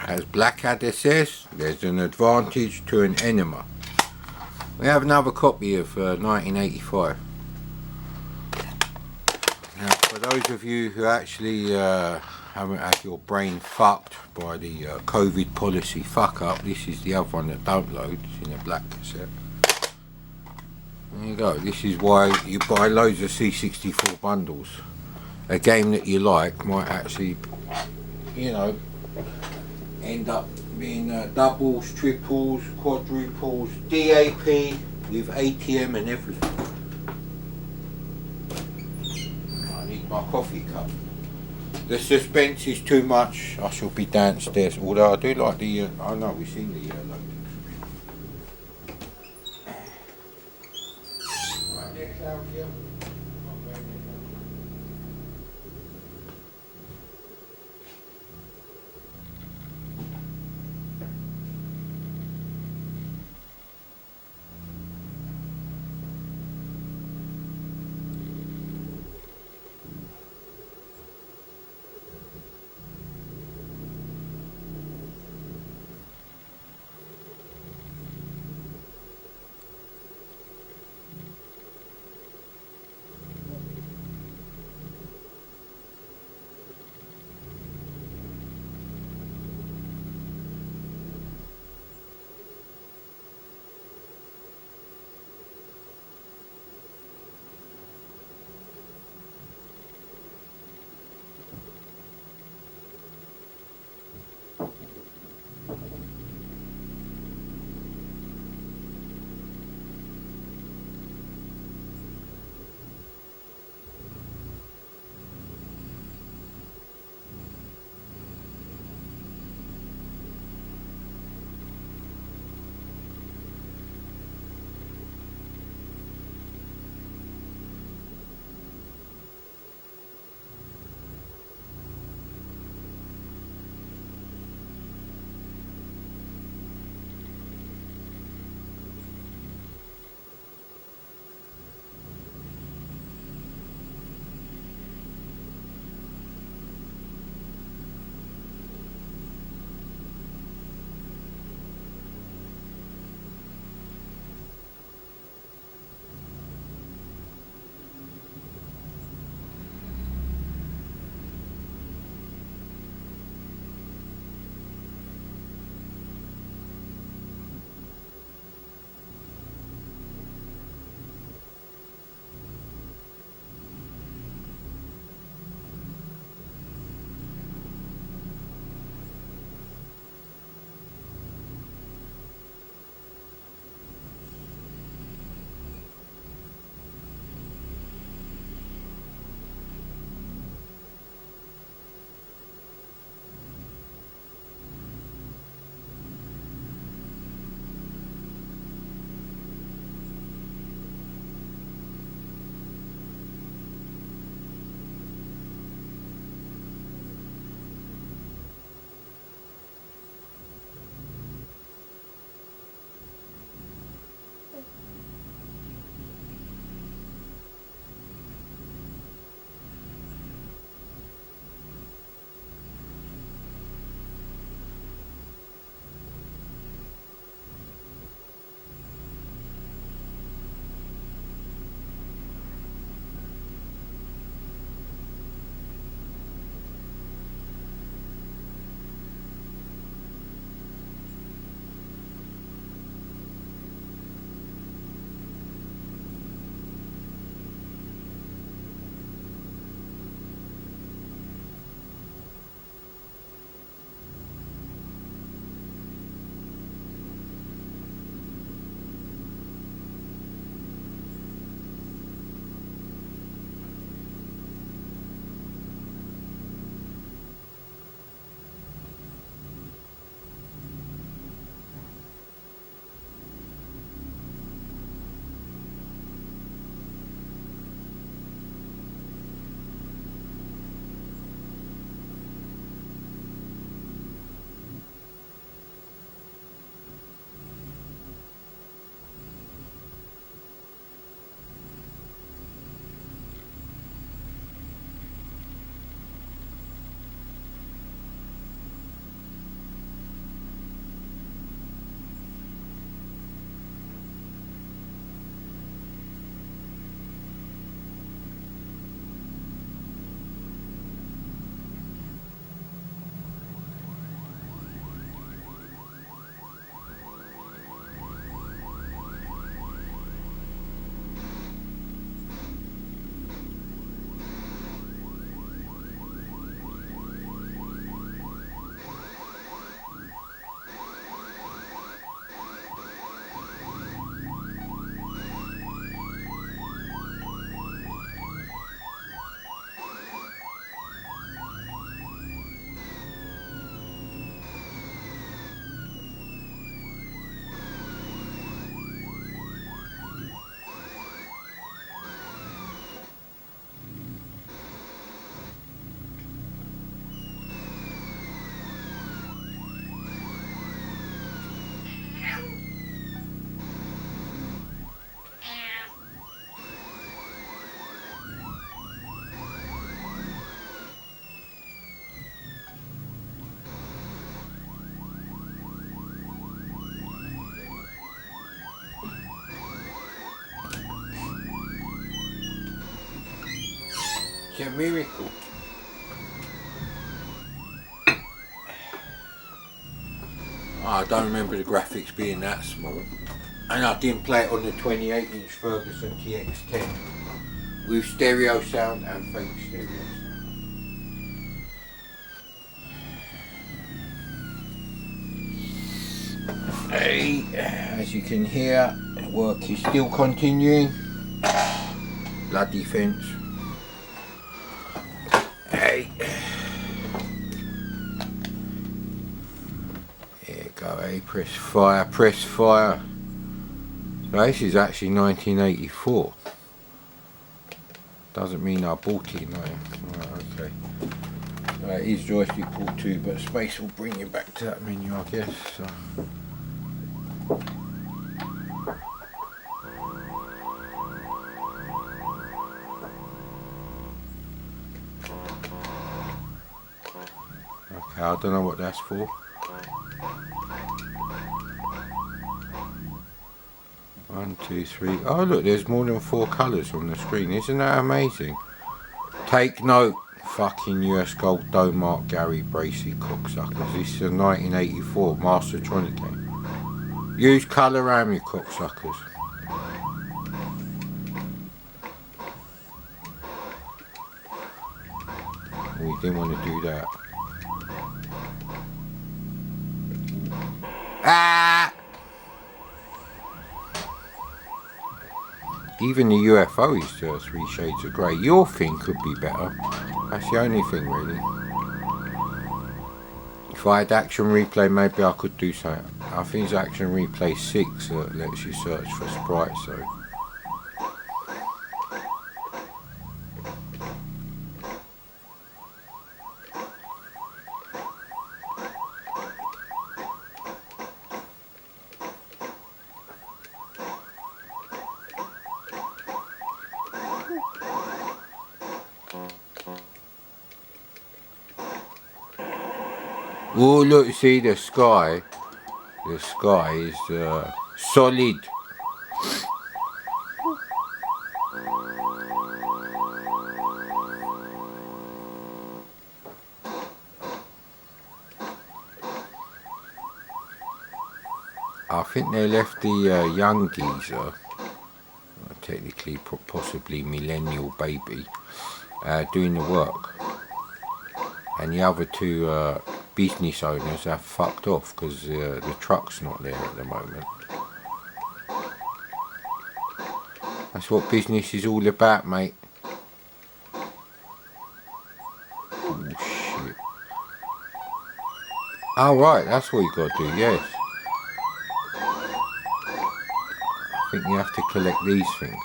As Blackadder says, there's an advantage to an enema. We have another copy of 1985. Now, for those of you who actually haven't had your brain fucked by the COVID policy fuck up, this is the other one that don't load. It's in a black cassette. There you go. This is why you buy loads of C64 bundles. A game that you like might actually, you know, end up being doubles, triples, quadruples, DAP with ATM and everything. I need my coffee cup. The suspense is too much. I shall be downstairs. Although I do like the. I know we've seen the loading screen. Right, next out here. a miracle. I don't remember the graphics being that small, and I didn't play it on the 28-inch Ferguson TX10 with stereo sound and fake stereo sound. Hey, as you can hear, work is still continuing. Bloody fence. Hey. Here you go, hey, press fire, press fire. So this is actually 1984. Doesn't mean I bought it, no. Right, okay. So it is joystick pull 2, but space will bring you back to that menu, I guess. So. Okay, I don't know what that's for. One, two, three. Oh look, there's more than 4 colours on the screen. Isn't that amazing? Take note, fucking US Gold Dome Mark Gary Bracey cocksuckers. This is a 1984 Mastertronic game. Use colour-ram, you cocksuckers. We didn't want to do that. Ah! Even the UFO is 3 shades of grey. Your thing could be better. That's the only thing, really. If I had Action Replay, maybe I could do something. I think it's Action Replay 6 that lets you search for sprites, so. Oh look, see the sky is solid. I think they left the young geezer, technically possibly millennial baby, doing the work, and the other 2 business owners have fucked off because the truck's not there at the moment. That's what business is all about, mate. Oh shit. Oh right, that's what you got to do, yes. I think you have to collect these things.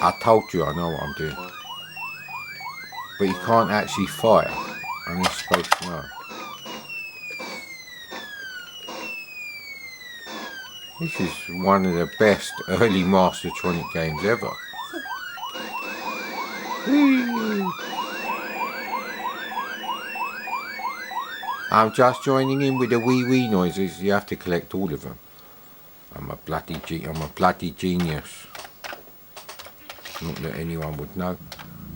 I told you I know what I'm doing. But you can't actually fire, and you're supposed to know. This is one of the best early Mastertronic games ever. Whee! I'm just joining in with the wee noises. You have to collect all of them. I'm a bloody genius. Not that anyone would know.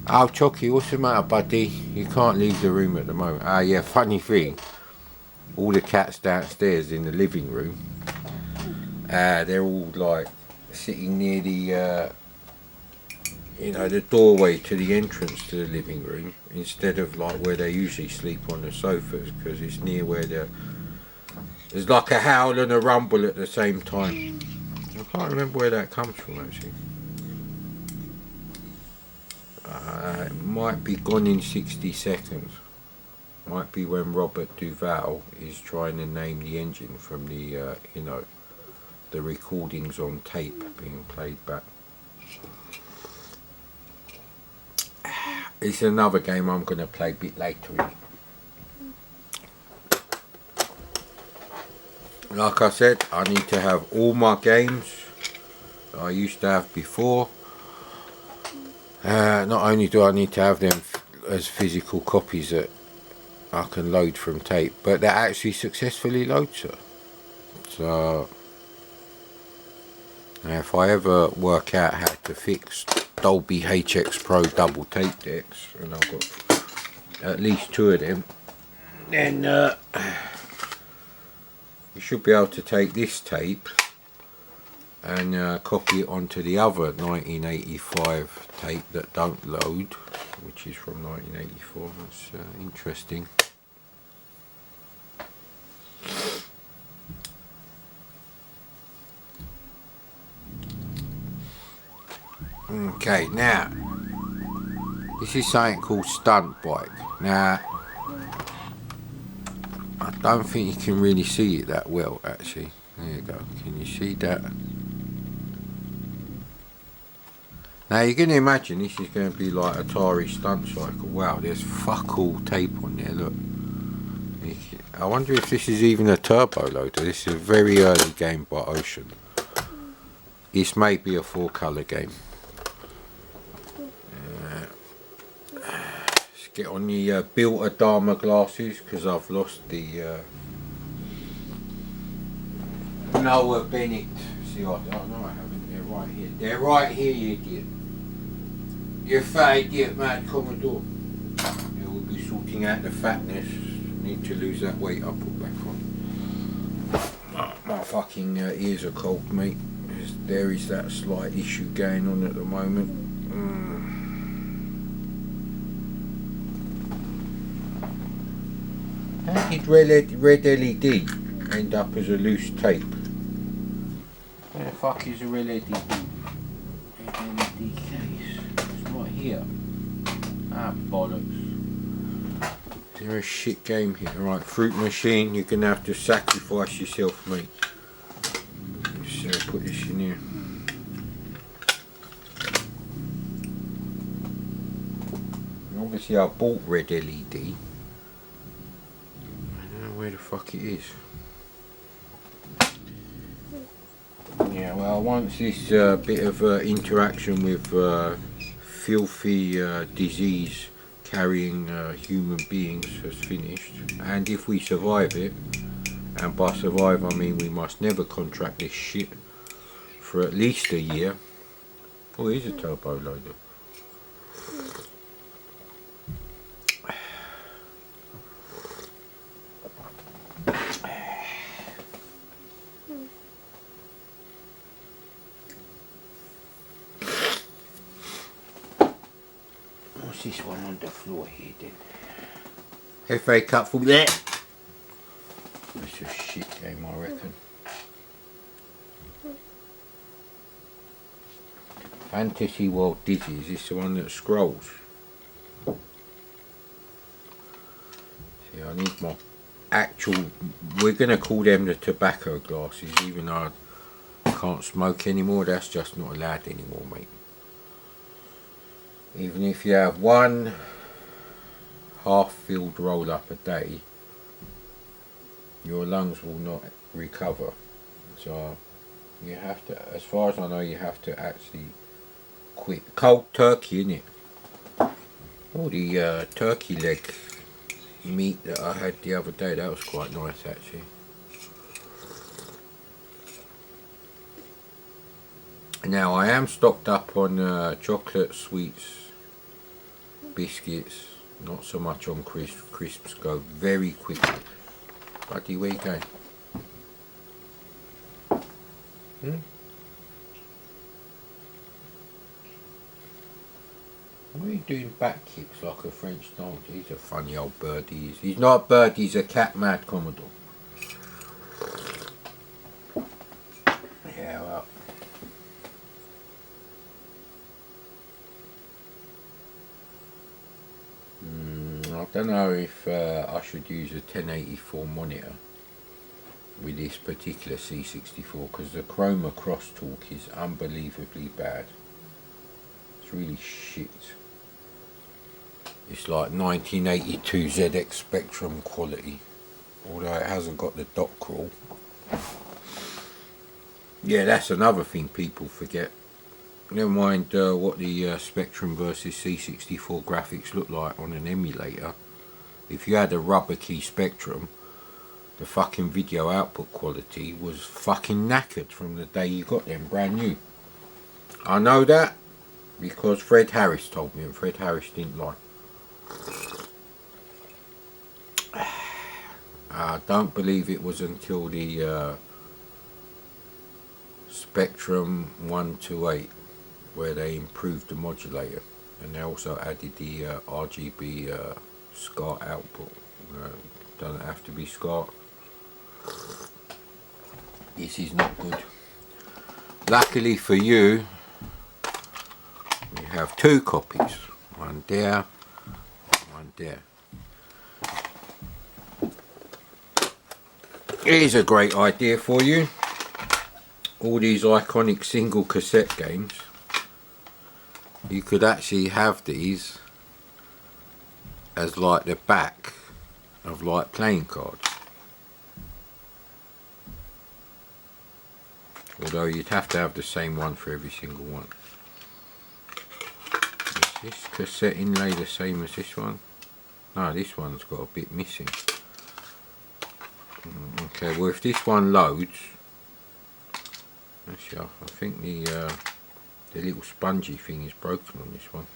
Oh, Chucky, what's the matter, buddy? You can't leave the room at the moment. Ah, yeah, funny thing. All the cats downstairs in the living room, they're all like sitting near the, the doorway to the entrance to the living room, instead of like where they usually sleep on the sofas, because it's near where there's like a howl and a rumble at the same time. I can't remember where that comes from, actually. It might be Gone in 60 Seconds. Might be when Robert Duvall is trying to name the engine from the, the recordings on tape being played back. It's another game I'm going to play a bit later. Like I said, I need to have all my games that I used to have before. Not only do I need to have them as physical copies that I can load from tape, but they actually successfully load, sir. So Now if I ever work out how to fix Dolby HX Pro double tape decks, and I've got at least 2 of them, then you should be able to take this tape and copy it onto the other 1985 tape that don't load, which is from 1984. That's interesting. Okay, now this is something called Stunt Bike. Now I don't think you can really see it that well actually. There you go, can you see that? Now you're going to imagine this is going to be like Atari Stunt Cycle. Wow, there's fuck all tape on there, look. I wonder if this is even a turbo loader. This is a very early game by Ocean. This may be a 4-colour game. Let's get on the Built Adama glasses, because I've lost the Noah Bennett. See, I don't know, I haven't. They're right here. They're right here, you idiot. You fat idiot, mad Commodore. Yeah, we'll be sorting out the fatness. Need to lose that weight I put back on. My fucking ears are cold, mate. There is that slight issue going on at the moment. How did red LED end up as a loose tape? Where the fuck is a red LED? Red LED case. It's not here. Ah, bollocks. Is there a shit game here? Right, fruit machine, you're gonna have to sacrifice yourself, mate. Just put this in here. Obviously I bought red LED. I don't know where the fuck it is. Yeah, well, once this bit of interaction with filthy disease carrying human beings has finished, and if we survive it, and by survive I mean we must never contract this shit for at least a year. Oh, it is a turbo loader. What's this one on the floor here then? FA Cup for there. It's a shit game, I reckon. Fantasy World Dizzy, is this the one that scrolls? See, I need my actual, we're going to call them the tobacco glasses, even though I can't smoke anymore. That's just not allowed anymore, mate. Even if you have one half-filled roll up a day, your lungs will not recover. So you have to, as far as I know, you have to actually quit. Cold turkey, innit? Oh, the turkey leg meat that I had the other day, that was quite nice actually. Now I am stocked up on chocolate, sweets, biscuits, not so much on crisps. Crisps go very quickly. Buddy, where you going? Why are you doing back kicks like a French dog? He's a funny old bird, he is. He's not a bird, he's a cat mad Commodore. Yeah, well. I don't know if I should use a 1084 monitor with this particular C64, because the chroma crosstalk is unbelievably bad. It's really shit. It's like 1982 ZX Spectrum quality, although it hasn't got the dot crawl. Yeah, that's another thing people forget. Never mind what the Spectrum versus C64 graphics look like on an emulator. If you had a rubber key Spectrum, the fucking video output quality was fucking knackered from the day you got them brand new. I know that because Fred Harris told me, and Fred Harris didn't lie. I don't believe it was until the Spectrum 128 where they improved the modulator, and they also added the RGB SCART output. Doesn't have to be SCART. This is not good. Luckily for you, we have two copies. One there, one there. Here's a great idea for you. All these iconic single cassette games, you could actually have these as like the back of like playing cards. Although you'd have to have the same one for every single one. Is this cassette inlay the same as this one? No, this one's got a bit missing. Okay, well if this one loads, actually I think the little spongy thing is broken on this one.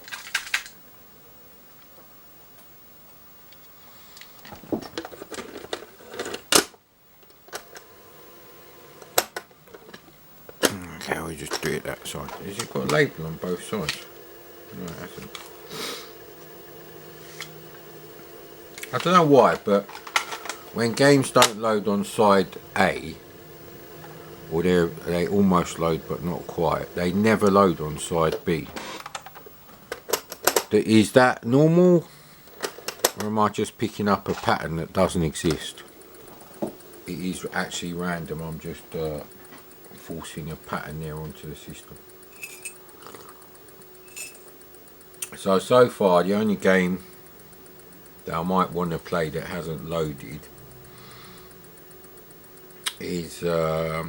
Okay, we'll just do it that side. Has it got a label on both sides? No, it hasn't. I don't know why, but when games don't load on side A, or they almost load but not quite, they never load on side B. Is that normal, or am I just picking up a pattern that doesn't exist? It is actually random. I'm just forcing a pattern there onto the system. So far the only game that I might want to play that hasn't loaded is yeah,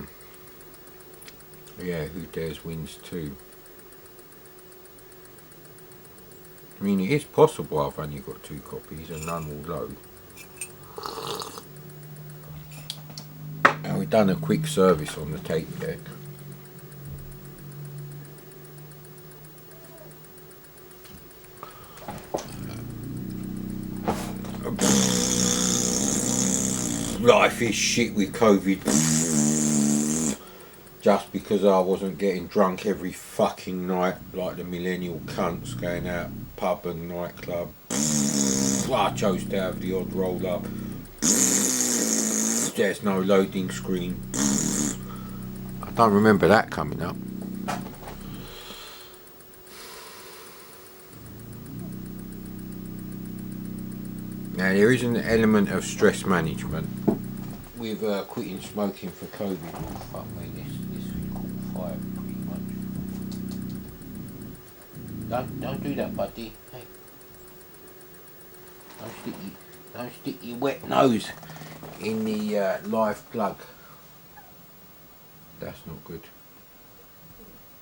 Who Dares Wins 2. I mean, it is possible I've only got 2 copies and none will load. And we've done a quick service on the tape deck. Life is shit with COVID. Just because I wasn't getting drunk every fucking night like the millennial cunts going out pub and nightclub. I chose to have the odd roll up. There's no loading screen. I don't remember that coming up. Now there is an element of stress management with quitting smoking for COVID. Oh fuck me, this caught fire pretty much. Don't do that, buddy. Hey, don't stick your wet nose in the live plug. That's not good.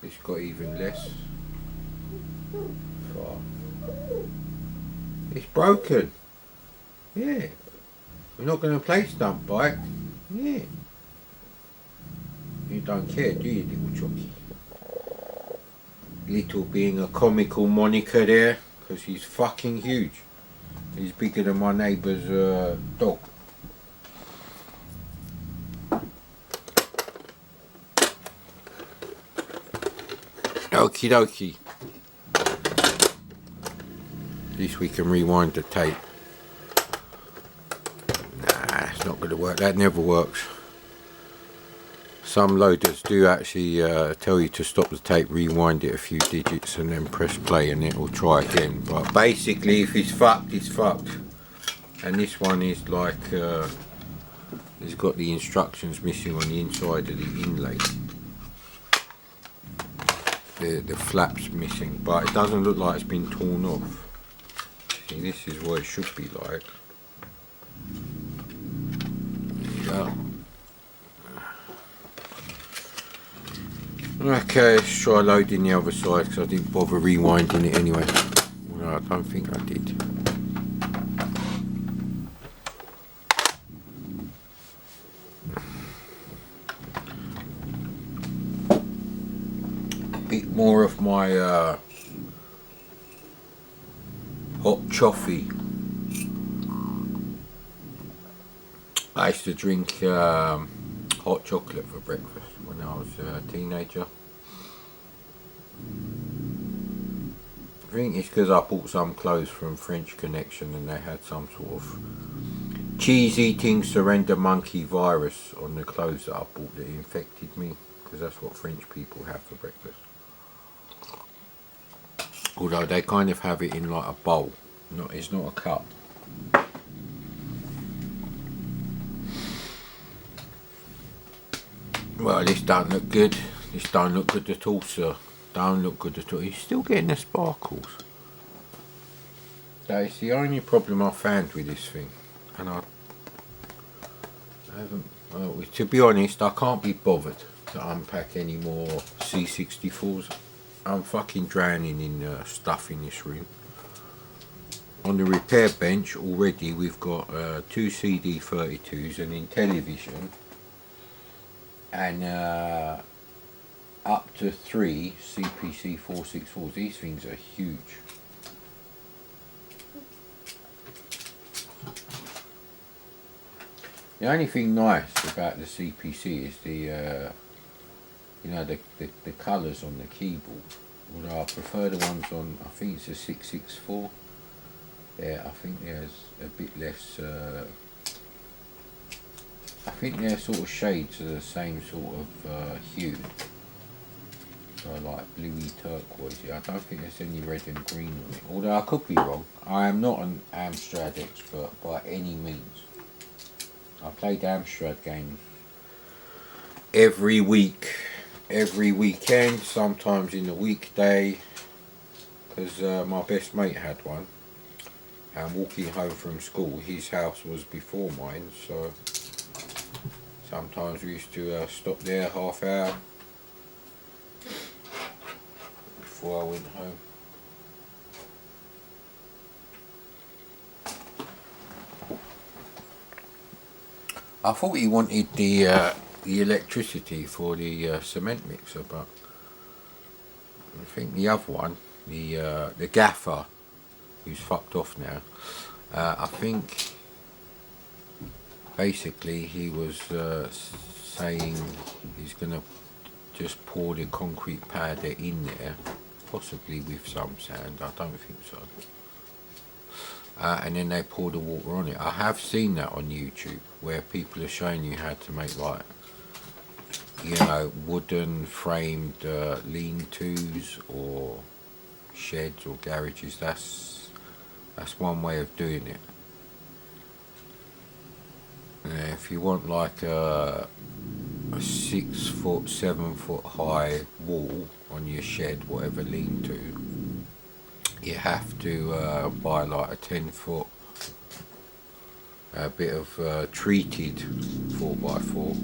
It's got even less. Far. It's broken. Yeah. We're not going to play Stunt Bike. Yeah. You don't care, do you, little jockey? Little being a comical moniker there, because he's fucking huge. He's bigger than my neighbour's dog. Okie dokie. At least we can rewind the tape. It's not going to work. That never works. Some loaders do actually tell you to stop the tape, rewind it a few digits and then press play and it will try again. But basically if it's fucked, it's fucked. And this one is like it's got the instructions missing on the inside of the inlay. The flap's missing, but it doesn't look like it's been torn off. See, this is what it should be like. Okay, let's try loading the other side because I didn't bother rewinding it anyway. Well, I don't think I did. more of my hot choffee. I used to drink hot chocolate for breakfast when I was a teenager. I think it's because I bought some clothes from French Connection and they had some sort of cheese-eating surrender monkey virus on the clothes that I bought that infected me, because that's what French people have for breakfast. Although they kind of have it in like a bowl, it's not a cup. Well, this don't look good. This don't look good at all, sir. Don't look good at all. You're still getting the sparkles. That is the only problem I found with this thing. And I haven't, to be honest, I can't be bothered to unpack any more C64s. I'm fucking drowning in stuff in this room. On the repair bench already we've got 2 CD32s and in television, and up to 3 CPC 464s. These things are huge. The only thing nice about the CPC is the you know, the colours on the keyboard. Although I prefer the ones on, I think it's a 664. Yeah, I think there's a bit less. I think their sort of shades are the same sort of hue. So like bluey turquoise. I don't think there's any red and green on it. Although I could be wrong. I am not an Amstrad expert by any means. I played Amstrad games every week, every weekend, sometimes in the weekday, because my best mate had one. And walking home from school, his house was before mine, so sometimes we used to stop there half hour before I went home. I thought he wanted the electricity for the cement mixer, but I think the other one, the gaffer, who's fucked off now, I think basically he was saying he's gonna just pour the concrete powder in there, possibly with some sand. I don't think so. And then they pour the water on it. I have seen that on YouTube where people are showing you how to make, like, you know, wooden framed lean-tos or sheds or garages. That's one way of doing it. If you want like a 6 foot, 7 foot high wall on your shed, whatever lean-to, you have to buy like a 10 foot bit of treated 4x4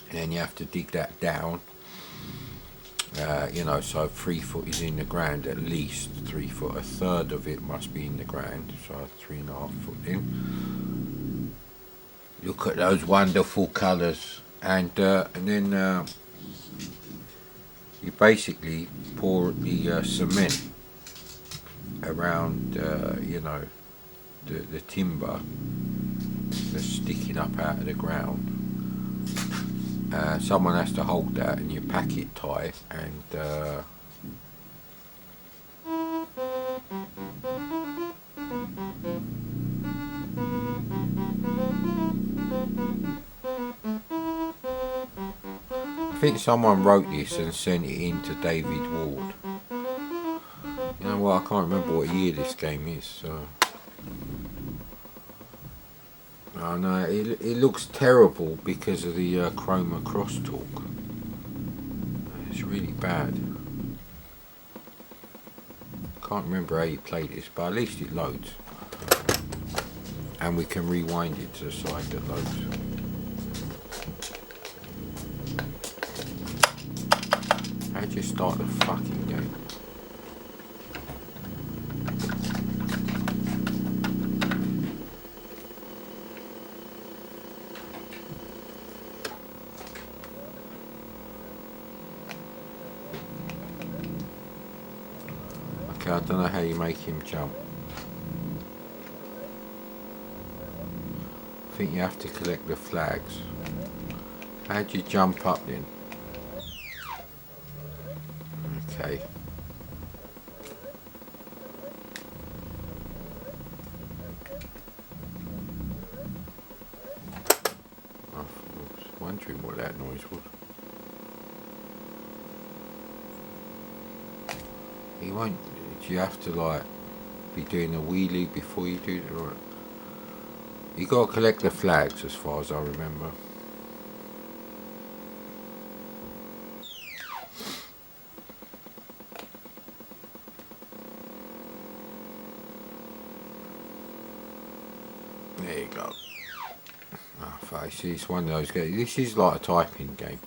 and then you have to dig that down, you know, so 3 foot is in the ground, at least 3 foot, a third of it must be in the ground, so 3.5 foot in. Look at those wonderful colours, and then you basically pour the cement around, you know, the timber that's sticking up out of the ground. Someone has to hold that, and you pack it tight, and I think someone wrote this and sent it in to David Ward. You know what, I can't remember what year this game is, so. Oh no, it looks terrible because of the chroma crosstalk. It's really bad. Can't remember how you play this, but at least it loads. And we can rewind it to the side that loads. How'd you start the fucking game? Okay, I don't know how you make him jump. I think you have to collect the flags. How do you jump up then? Okay. I was wondering what that noise was. You won't. Do you have to like be doing a wheelie before you do it? Right. You got to collect the flags, as far as I remember. There you go. Oh, face, it's one of those games. This is like a typing game.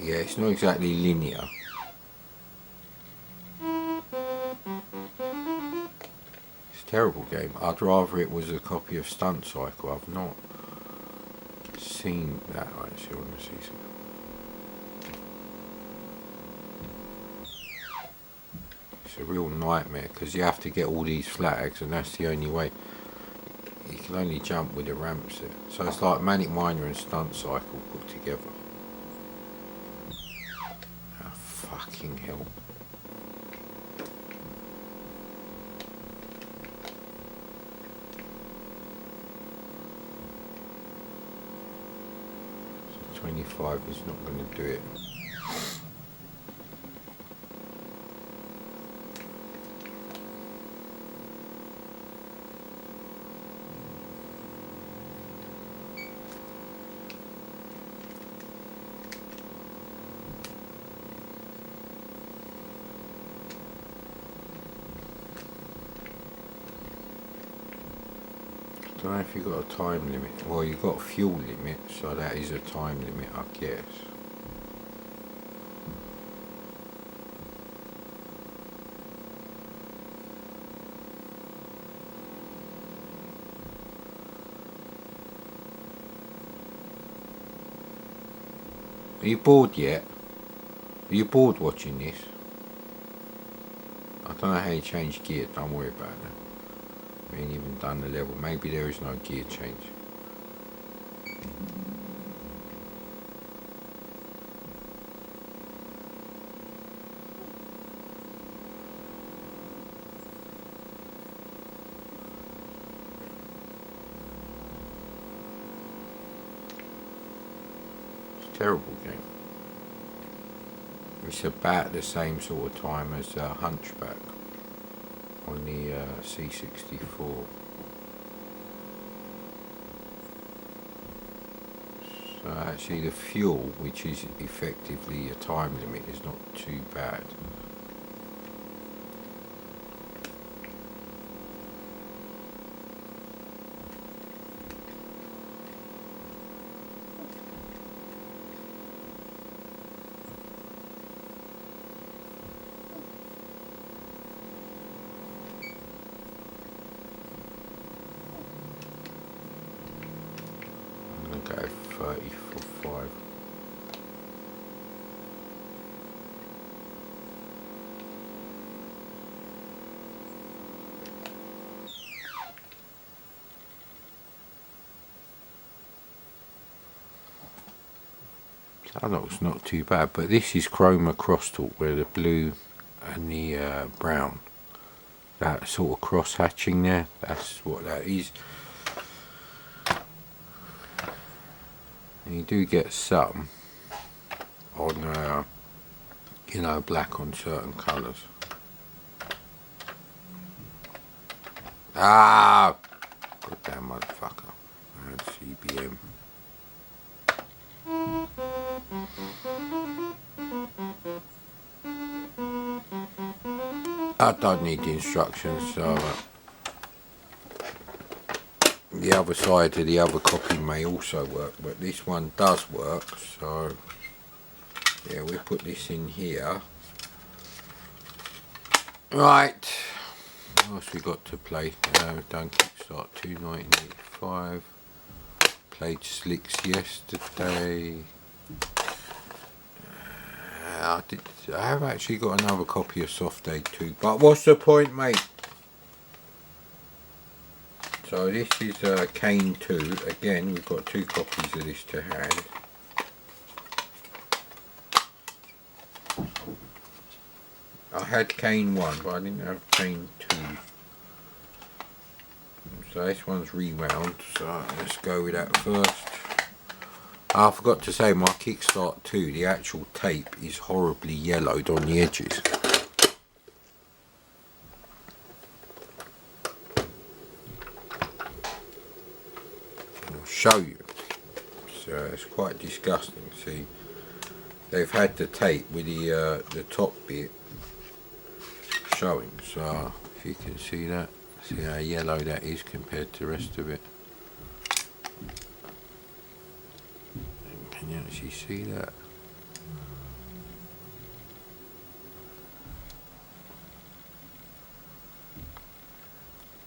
Yeah, it's not exactly linear. It's a terrible game. I'd rather it was a copy of Stunt Cycle. I've not seen that actually on the season. It's a real nightmare because you have to get all these flags, and that's the only way. You can only jump with the ramps there. So it's like Manic Miner and Stunt Cycle put together. Oh, fucking hell. So 25 is not going to do it. I don't know if you've got a time limit. Well, you've got a fuel limit, so that is a time limit, I guess. Are you bored yet? Are you bored watching this? I don't know how you change gear, don't worry about that. We ain't even done the level. Maybe there is no gear change. It's a terrible game. It's about the same sort of time as Hunchback on the C64. So actually the fuel, which is effectively a time limit, is not too bad. Go 30 for 5. I know it's not too bad, but this is chroma crosstalk, where the blue and the brown, that sort of cross hatching there, that's what that is. And you do get some on, you know, black on certain colours. Ah! Goddamn motherfucker. That's CBM. I don't need the instructions, so the other side of the other copy may also work, but this one does work, so yeah, we put this in here. Right, what else we got to play? Don't kickstart. start 21985. Played Slicks yesterday. I have actually got another copy of Soft Aid 2, but what's the point, mate? So this is Kane 2. Again, we've got 2 copies of this to hand. I had Kane 1, but I didn't have Kane 2. So this one's rewound, so let's go with that first. I forgot to say, my Kickstart 2, the actual tape is horribly yellowed on the edges. I'll show you. So it's quite disgusting. See, they've had the tape with the top bit showing. So if you can see that, see how yellow that is compared to the rest of it. Can you actually see that?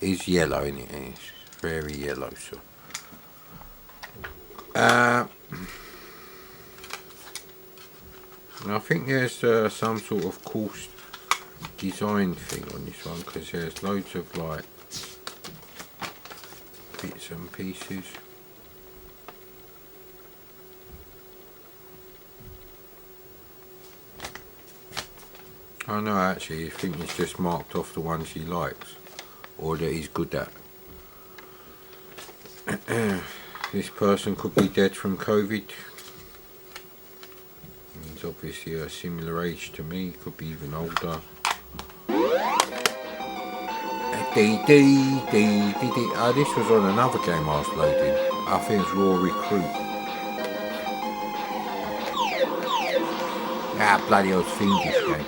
It's yellow, isn't it? It's very yellow. So and I think there's some sort of course design thing on this one, because there's loads of like bits and pieces. Oh no, actually I think he's just marked off the ones he likes or that he's good at. This person could be dead from COVID. He's obviously a similar age to me, could be even older. Oh, this was on another game I was loading. I think it's Raw Recruit. Ah, bloody old fiendish game.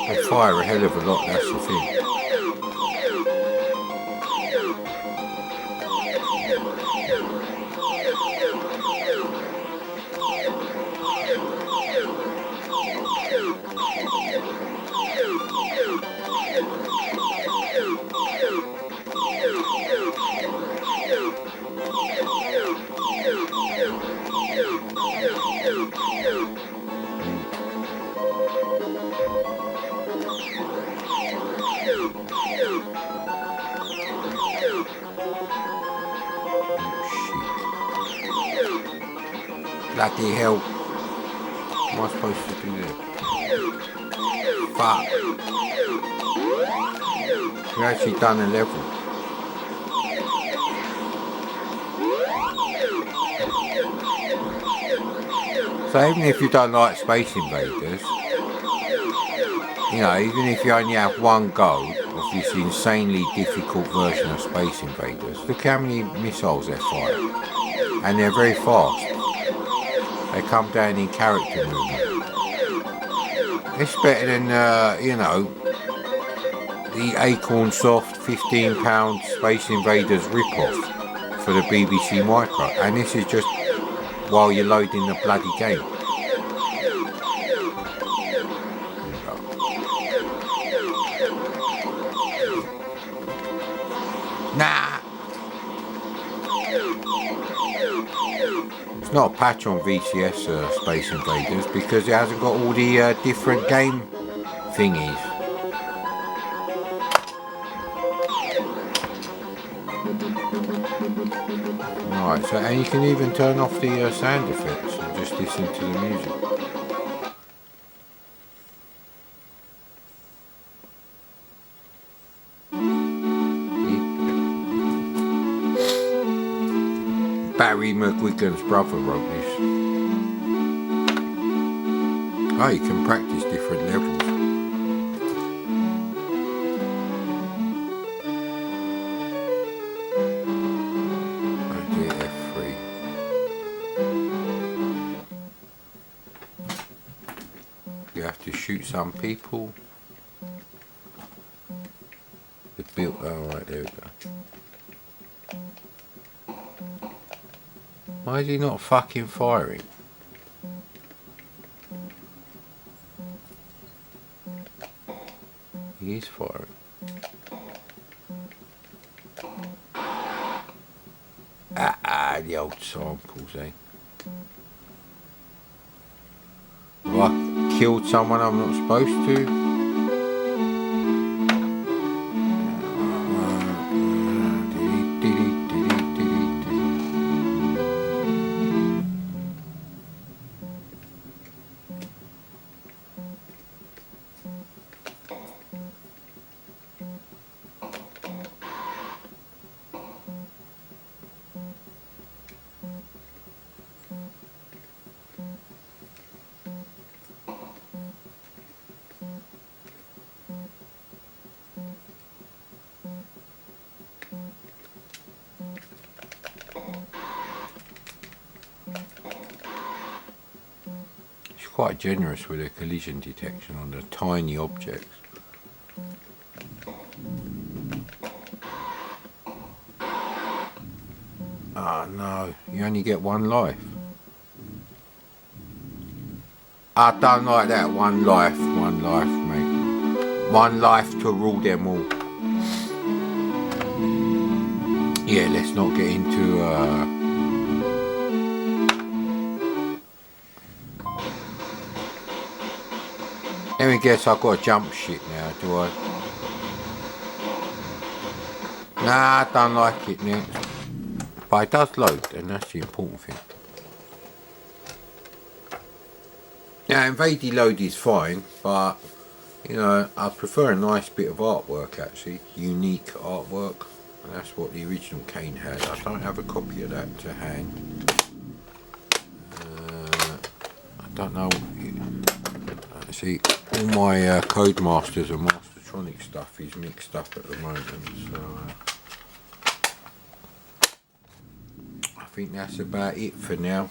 They fire a hell of a lot, that's the thing. Bloody hell. What am I supposed to do there? Fuck. We've actually done a level. So even if you don't like Space Invaders, you know, even if you only have one go of this insanely difficult version of Space Invaders, look how many missiles they're firing. And they're very fast. They come down in character movement. It's better than, you know, the Acorn Soft £15 Space Invaders rip-off for the BBC Micro. And this is just while you're loading the bloody game. Nah! It's not a patch on VCS Space Invaders because it hasn't got all the different game thingies. Right, so and you can even turn off the sound effects and just listen to the music. Barry McGuigan's brother wrote this. Oh, you can practice different levels. I do F3. You have to shoot some people. The built. Oh, right, there we go. Why is he not fucking firing? He is firing. The old samples, eh? Have I killed someone I'm not supposed to? Quite generous with their collision detection on the tiny objects. Oh no, you only get one life. I don't like that. One life, mate. One life to rule them all. Yeah, let's not get into let me guess, I've got to jump shit now, do I? Nah, I don't like it now. But it does load, and that's the important thing. Now, Invade-e-load is fine, but, you know, I prefer a nice bit of artwork, actually. Unique artwork. And that's what the original Kane had. I don't have a copy of that to hand. I don't know. See, all my Codemasters and Mastertronic stuff is mixed up at the moment, so I think that's about it for now.